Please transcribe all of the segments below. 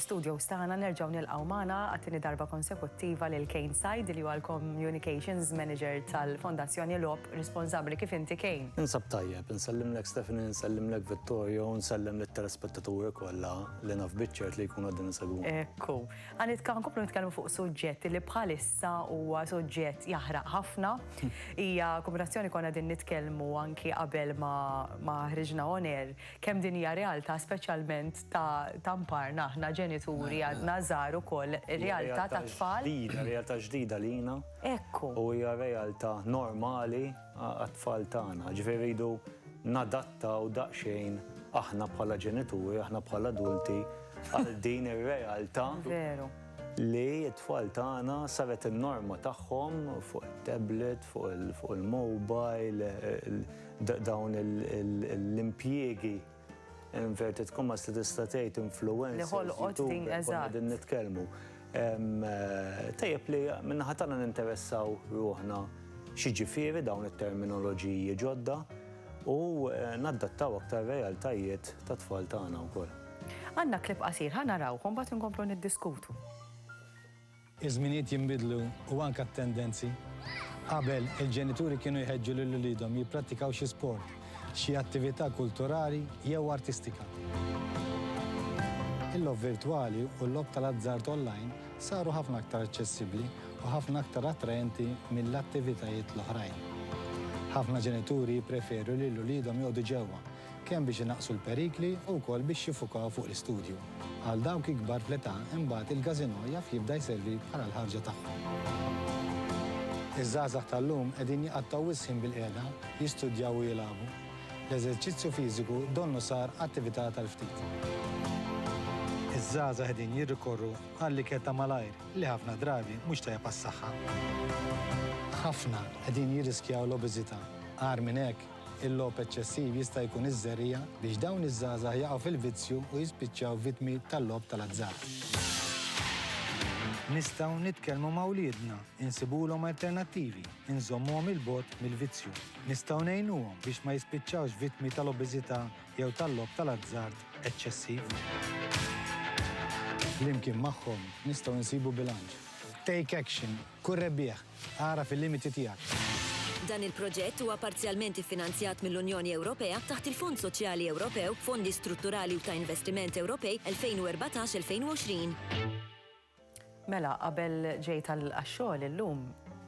fl-studio stana nerġgħu nilqgħu magħna għat-tieni darba konsekuttiva lil Kane Said li huwa l-Communications Manager tal-Fondazzjoni Lob responsabbli kif inti Kane. Insab tajjeb, nsellimlek Stephanie, nsellimlek Vittorio, nsellem lit-telespettaturi kollha li naf biċċert li jkunu qegħdin isegwu. Ekku. Nkomplu nitkellmu fuq suġġett li bħalissa huwa suġġett jaħraq ħafna. Hija kombinazzjoni konna din nitkellmu anki qabel ma ħriġna on air kemm din hija realtà speċjalment ta' mparna aħna ġenituri għadna żgħar ukoll realtà ta' tfal. Realtà ġdida lina. Ekku. U hija realtà normali għat-tfal tagħna. Ġifieri rridu nadattaw daqsxejn aħna bħala ġenituri, aħna bħala adulti għal din ir-realtà. Veru. Li t-tfal tagħna saret in-norma tagħhom fuq it-tablet, fuq il-mobile, dawn l-impjiegi inverted commas li tista' tgħid influencers. Li ħolqot din eżatt. Din nitkellmu. Tajjeb li min-naħa tagħna ninteressaw ruħna x'jiġifieri dawn it-terminoloġiji ġodda u naddattaw aktar realtajiet tat-tfal tagħna wkoll. Għandna klipp qasir ħa narawhom mbagħad inkomplu niddiskutu. Iż-żminijiet jinbidlu u anke t-tendenzi. Qabel il-ġenituri kienu jħeġġu lil uliedhom jipprattikaw xi sport, xi attività kulturali jew artistika. Il-lob virtwali u l-lob tal-azzart online saru ħafna aktar aċċessibbli u ħafna aktar attraenti mill-attivitajiet l-oħrajn. Ħafna ġenituri jippreferu li l-uliedhom jgħodu ġewwa kemm biex inaqsu l-perikli u wkoll biex jiffukaw fuq l-istudju. Għal dawk ikbar fl-età imbagħad il-gazino jaf jibda jservi bħala l-ħarġa tagħhom. Iż-żgħażagħ tal-lum qegħdin jaqattaw wisħin bil-qiegħda, jistudjaw u jilagħbu. L-eżerċizzju fiżiku donnu sar attività tal-ftit. Iż-żgħażagħ qegħdin jirrikorru għall-ikel ta' malajr li ħafna drabi mhux tajjeb għas-saħħa. Ħafna qegħdin jirriskjaw l-obeżità. Għar minn hekk, il-logħob eċċessiv jista' jkun iż-żerrija biex dawn iż-żgħażagħ jaqgħu fil-vizzju u jispiċċaw vittmi tal-logħob tal-azzart. Nistgħu nitkellmu ma' wliedna, insibulhom alternattivi, inżommuhom il-bogħod mill-vizzju. Nistgħu ngħinuhom biex ma jispiċċawx vittmi tal-obeżità jew tal-logħob tal-azzart eċċessiv. Flimkien magħhom nistgħu nsibu bilanċ. Take action, kun rebbieħ, ara fil-limiti tiegħek. Dan il-proġett huwa parzjalment iffinanzjat mill-Unjoni Ewropea taħt il-Fond Soċjali Ewropew, Fondi Strutturali u ta' Investiment Ewropej 2014-2020. Mela, qabel ġej tal-xogħol illum,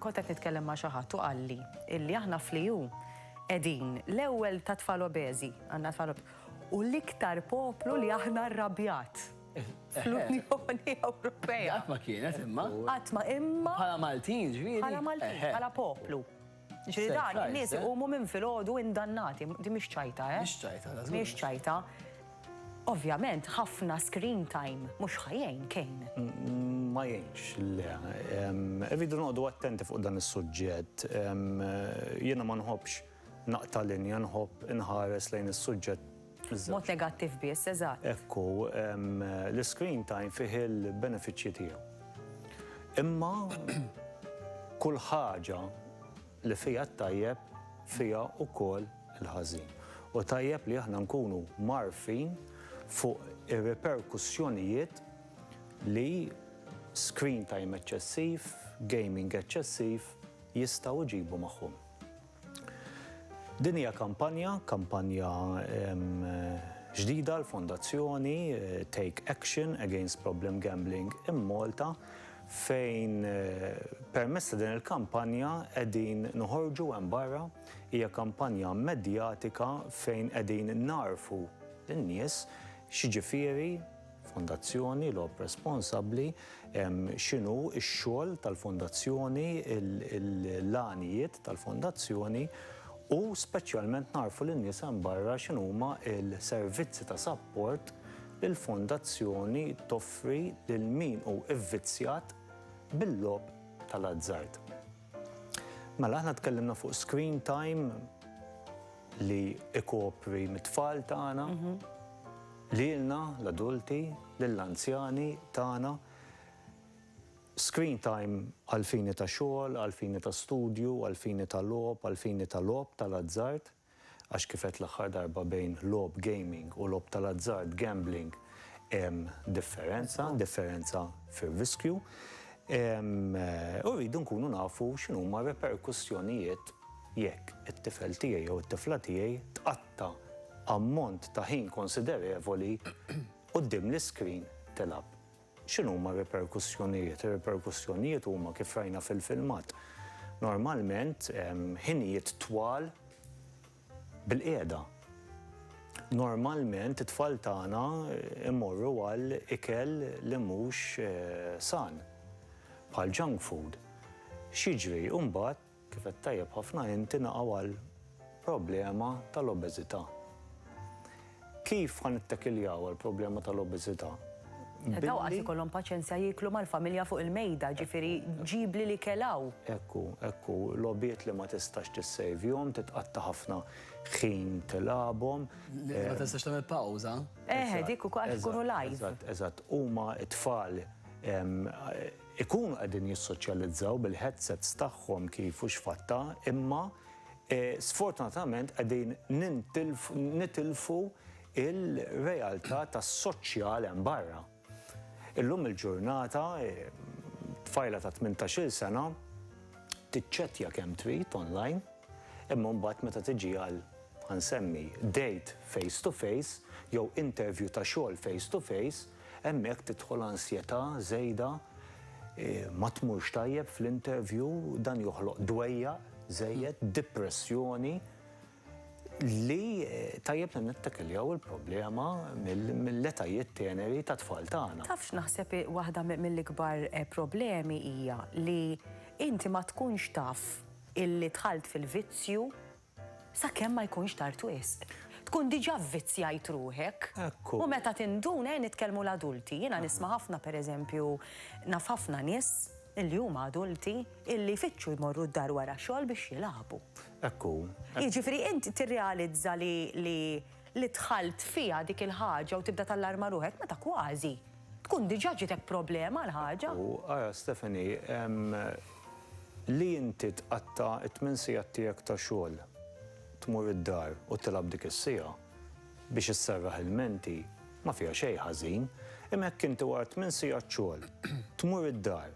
kont qed nitkellem ma' xi ħadd u qalli illi aħna fl-EU qegħdin l-ewwel ta' tfal obeżi, għandna tfal u l-iktar poplu li aħna rrabjat fl-Unjoni Ewropea. Qatt ma kienet imma. Qatt ma imma. Bħala Maltin ġifieri. Bħala Maltin, bħala poplu. Ġifieri dan in-nies iqumu minn filgħodu indannati, di mhix ċajta, Mhix ċajta, Mhix ċajta. Ovvjament, ħafna screen time mhux ħajjejn Kane. Ma jgħinx, le. Rridu noqogħdu attenti fuq dan is-suġġett. Jiena ma nħobbx naqta' linja, nħobb inħares lejn is-suġġett. Mod negattiv biss, eżatt. Ekku, l-screen time fih il-benefiċċji tiegħu. Imma kull ħaġa li fija tajjeb fija wkoll il-ħażin. U tajjeb li aħna nkunu marfin fuq ir-reperkussjonijiet li screen time eċċessiv, gaming eċċessiv jistgħu jġibu magħhom. Din hija kampanja ġdida l-Fondazzjoni Take Action Against Problem Gambling in Malta fejn permezz ta' din il-kampanja qegħdin noħorġu hemm barra, hija kampanja medjatika fejn qegħdin narfu lin-nies x'jiġifieri Fondazzjoni Lob Responsabbli, x'inhu x-xogħol tal-Fondazzjoni, l-għanijiet tal-Fondazzjoni u speċjalment narfu lin-nies hemm barra x'inhuma l-servizzi ta' support li l-Fondazzjoni toffri lil min hu vvizzjat bil-logħob tal-azzart. Mela aħna tkellimna fuq screen time li ikopri mit-tfal tagħna, lilna l-adulti, lill-anzjani tagħna. Screen time għal-fini ta' xogħol, għal-fini ta' studju, għal-fini ta' logħob, għal-fini ta' logħob tal-azzart, għax kifet l-aħħar darba bejn logħob gaming u logħob tal-azzart gambling differenza fir-riskju. U rridu nkunu nafu x'inhuma reperkussjonijiet jekk it-tifel tiegħi jew it-tifla tiegħi tqatta' ammont ta' ħin konsiderevoli quddiem l-iskrin tilab. X'inhuma reperkussjonijiet? Ir-reperkussjonijiet huma kif rajna fil-filmat. Normalment ħinijiet twal bil-qiegħda. Normalment it-tfal tagħna immorru għal ikel li mhux san, bħal junk food. X'jiġri mbagħad kif qed tajjeb ħafna inti naqgħu għal problema tal-obeżità. Kif ħanittakiljaw għall-problema tal-obeżità? Daw għas ikollhom paċenzja jiklu mal-familja fuq il-mejda, ġifieri ġibli li kelaw. Ekku, logħbiet li ma tistax tissejvjhom, titqatta' ħafna ħin tilabhom. Ma tistax tagħmel pawża. Dik ukoll ikunu live. Eżatt, huma t-tfal ikunu qegħdin jissoċjalizzaw bil-headsets tagħhom kif u x'fatta, imma sfortunatament qegħdin nitilfu il-realtà tas-soċjal hemm barra. Illum il-ġurnata, tfajla ta' 18-il sena, tiċċettja kemm trid online, imma mbagħad meta tiġi għal ħansemmi date face to face jew interview ta' xogħol face to face, hemmhekk tidħol ansjetà żejda, ma tmurx tajjeb fl-interview, dan joħloq dwejja żejjed, depressjoni li tajjeb li nittakiljaw il-problema mill-etajiet teneri ta' tfal tagħna. Tafx naħseb waħda mill-ikbar problemi hija li inti ma tkunx taf illi tħalt fil-vizzju sakemm ma jkunx tard wisq. Tkun diġà vvizzjajt ruħek. U meta tinduna nitkellmu l-adulti. Jiena nisma' ħafna pereżempju naf ħafna nies illi huma adulti illi jfittxu jmorru d-dar wara xogħol biex jilagħbu. Jiġifieri inti tirrealizza li tħalt fiha dik il-ħaġa u tibda tallarma ruħek meta kważi tkun diġà ġitek problema l-ħaġa. Ara Stephanie, li inti tqatta' t-tmien sigħat tiegħek ta' xogħol tmur id-dar u tilab dik is-sigħa biex isserraħ il-menti ma fiha xejn ħażin, imma hekk inti wara 8 sigħat xogħol tmur id-dar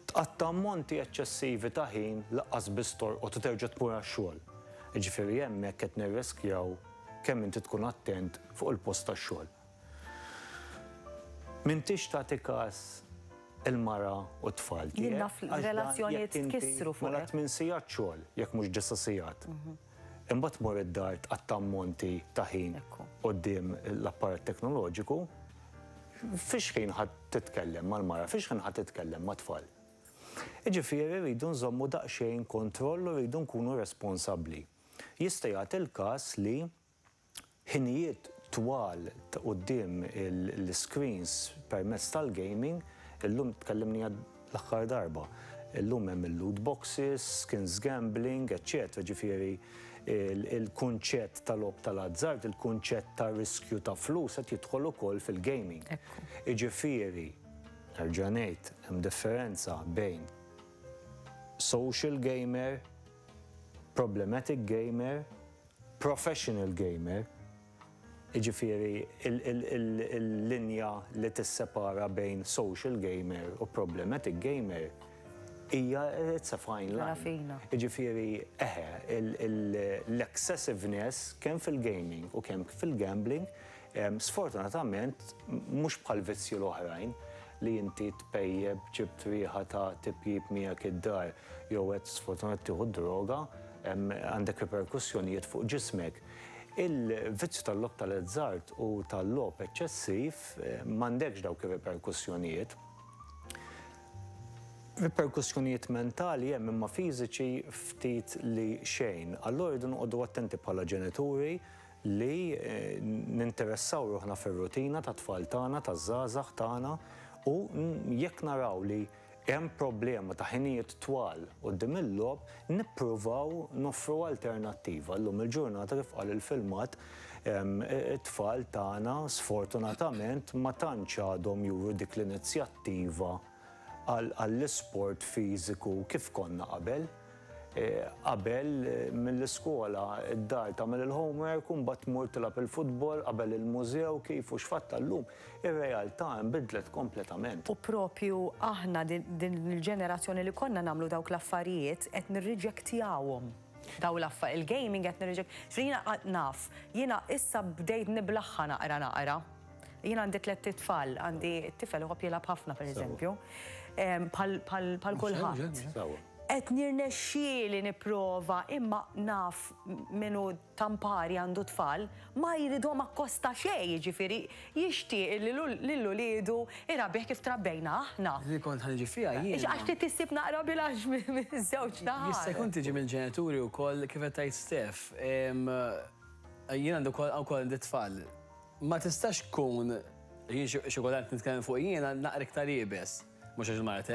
tqatta' ammonti eċċessivi ta' ħin laqqas biss torqod u terġa' tmur għax-xogħol. Jiġifieri hemmhekk qed nirriskjaw kemm inti tkun attent fuq il-post tax-xogħol. M'intix tagħti każ il-mara u t-tfal tiegħek. Jien naf relazzjonijiet tkissru fuq. Mela 8 sigħat xogħol, jekk mhux 9 sigħat. Imbagħad tmur id-dar tqatta' ammonti ta' ħin quddiem l-apparat teknoloġiku, fiex ħin ħadd titkellem mal-mara, fiex ħin ħadd titkellem mat-tfal. Jiġifieri rridu nżommu daqsxejn kontroll u rridu nkunu responsabbli. Jista' jagħti il-każ li ħinijiet twal ta' quddiem l-screens permezz tal-gaming, illum tkellimni l-aħħar darba. Illum hemm il-loot boxes, skins gambling, eċċetera. Ġifieri il-kunċett tal-lob tal-azzard, il-kunċett ta' riskju ta' flus qed jidħol ukoll fil-gaming. Jiġifieri nerġa' ngħid hemm differenza bejn social gamer, problematic gamer, professional gamer. Jiġifieri il-linja li tissepara bejn social gamer u problematic gamer hija it's a fine line. Jiġifieri l-excessiveness kemm fil-gaming u kemm fil-gambling sfortunatament mhux bħal vizzju l-oħrajn li inti tpejjeb ġibt rieħa ta' tipjib miegħek id-dar jew qed sfortunatament tieħu droga għandek reperkussjonijiet fuq ġismek. Il-vizzju tal-lob tal-azzard u tal-lob eċċessiv m'għandekx dawk ir-reperkussjonijiet. Reperkussjonijiet mentali hemm imma fiżiċi ftit li xejn. Allura rridu noqogħdu attenti bħala ġenituri li ninteressaw ruħna fir-rutina ta' tfal tagħna, taż-żgħażagħ tagħna u jekk naraw li hemm problema ta' ħinijiet twal quddiem il-logħob, nippruvaw noffru alternattiva. Llum il-ġurnata kif qal il-filmat it-tfal tagħna sfortunatament ma tantx għadhom juru dik l-inizjattiva għall-isport fiżiku kif konna qabel. qabel mill-iskola id-dar tagħmel il-homework u mbagħad tmur tilgħab il-futbol qabel il-mużew kif u x'fatt tal-lum. Ir-realtà nbidlet kompletament. U propju aħna din il-ġenerazzjoni li konna nagħmlu dawk l-affarijiet qed nirriġektjawhom. Daw il-gaming qed nirriġekt. Jiena naf, jiena issa bdejt niblaħħa naqra. Jiena għandi 3 tfal, għandi t-tifel u jilgħab ħafna pereżempju. Bħal kulħadd. Qed nirnexxieli nipprova imma naf minnu tampari għandu tfal ma jridhom akkosta xejn, jiġifieri jixtieq li l-uliedu irabbieħ kif trabbejna aħna. Li kont ħanġi fiha jien. Għax trid tissib naqra bilanċ miż-żewġ naħar. Jista' jkun tiġi mill-ġenituri wkoll kif qed tgħid Stef. Jien għandu wkoll għandi tfal. Ma tistax tkun jien xokolat nitkellem fuq jiena naqra iktar jibes. Mux għax il-marta,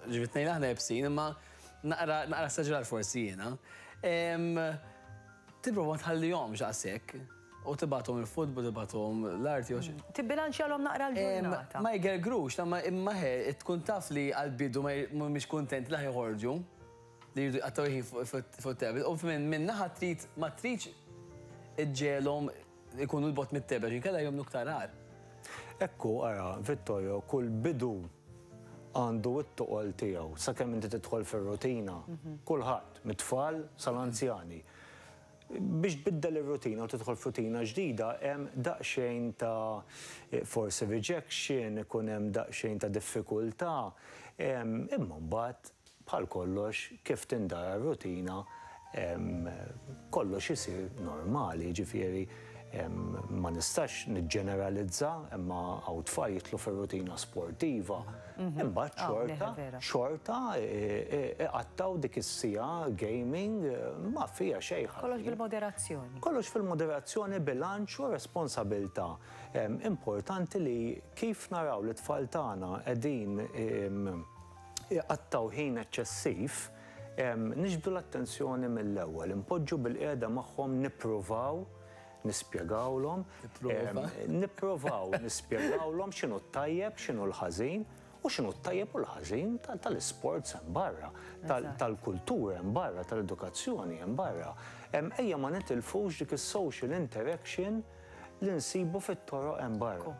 ġivitnej laħna jibsin, imma naqra staġrar forsi jena. Tiprofa tħallijom ġaqsek, u tibatom il-futbol, tibatom l-arti. Tibbilanċjalhom naqra l-ġurnata. Ma jgergrux, imma tkun taf li għal-bidu mhumiex kontent li ħorġu, li jridu għattaw fuq-tablet, u minn naħa trid ma tridx iġġelhom ikunu l-bot mit-tablet, jinkella jom nuktarar. Ekku, ara, Vittorio, kull bidu għandu it-toqol tiegħu sakemm inti tidħol fir-rutina. Kulħadd, mit-tfal sal-anzjani. Biex tbiddel ir-rutina u tidħol f'rutina ġdida, hemm daqsxejn ta' forsi rejection, ikun hemm daqsxejn ta' diffikultà, imma mbagħad bħal kollox kif tindara r-rutina kollox isir normali, ġifieri ma nistax niġġeneralizza, imma hawn tfal jitlu fir-rutina sportiva. Imbagħad xorta iqattaw dik is-sija gaming ma fiha xejn. Kollox bil-moderazzjoni. Kollox fil-moderazzjoni, bilanċ u responsabilità. Importanti li kif naraw li tfal tagħna qegħdin iqattaw ħin eċċessiv, niġbdu l-attenzjoni mill-ewwel, impoġġu bil-qiegħda magħhom nippruvaw nispjegawlhom, nispjegawlhom x'inhu t-tajjeb, x'inhu l-ħażin u x'inhu t-tajjeb u l-ħażin tal-isports hemm barra, tal-kultura hemm barra, tal-edukazzjoni hemm barra. Ejja ma nitilfux dik is-social interaction li nsibu fit-toroq hemm barra.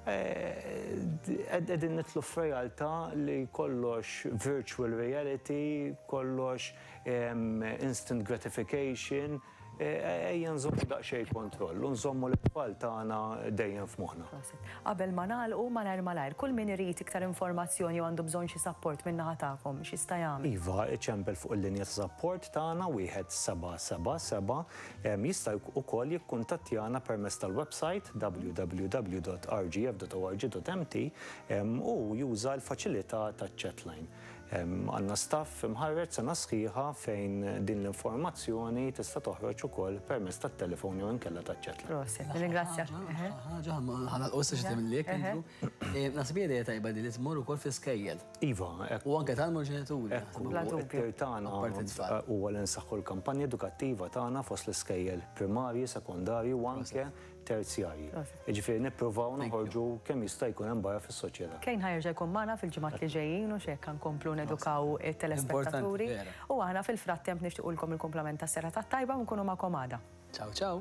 Qegħdin nitlu f'realtà li kollox virtual reality, kollox instant gratification, ejja nżommu daqsxejn kontroll u nżommu l-tfal tagħna dejjem f'moħħna. Qabel ma nagħlqu malajr, kull min irid iktar informazzjoni u għandu bżonn xi support min naħa tagħkom x'jista' jagħmel. Iva, iċempel fuq il-linja ta' support tagħna 1777 jista' wkoll jikkuntattjana permezz tal-website www.rgf.org.mt u juża l-faċilità taċ-chatline. Għandna staff imħarreġ sena sħiħa fejn din l-informazzjoni tista' toħroġ ukoll permezz tat-telefon jew inkella taċ-chatline. Proset, ringrazzjak. Ħaġa ħanqos xi tagħmel lek intru. Nasib idea tajba li tmur ukoll fl-iskejjel. Iva, u anke tagħmlu ġenituri. Ekku, tagħna huwa li nsaħħu l-kampanja edukattiva tagħna fost l-iskejjel primarji, sekondarji u anke terzjarji. Jiġifieri nippruvaw noħorġu kemm jista' jkun hemm barra fis-soċjetà. Kejn ħajrġa' jkun magħna fil-ġimgħat li ġejjin u x'hekk nkomplu nedukaw it-telespettaturi. U aħna fil-frattemp nixtiequlkom il-kumplament tas-sera tat-tajba u nkunu magħkom għada. Ciao, ciao.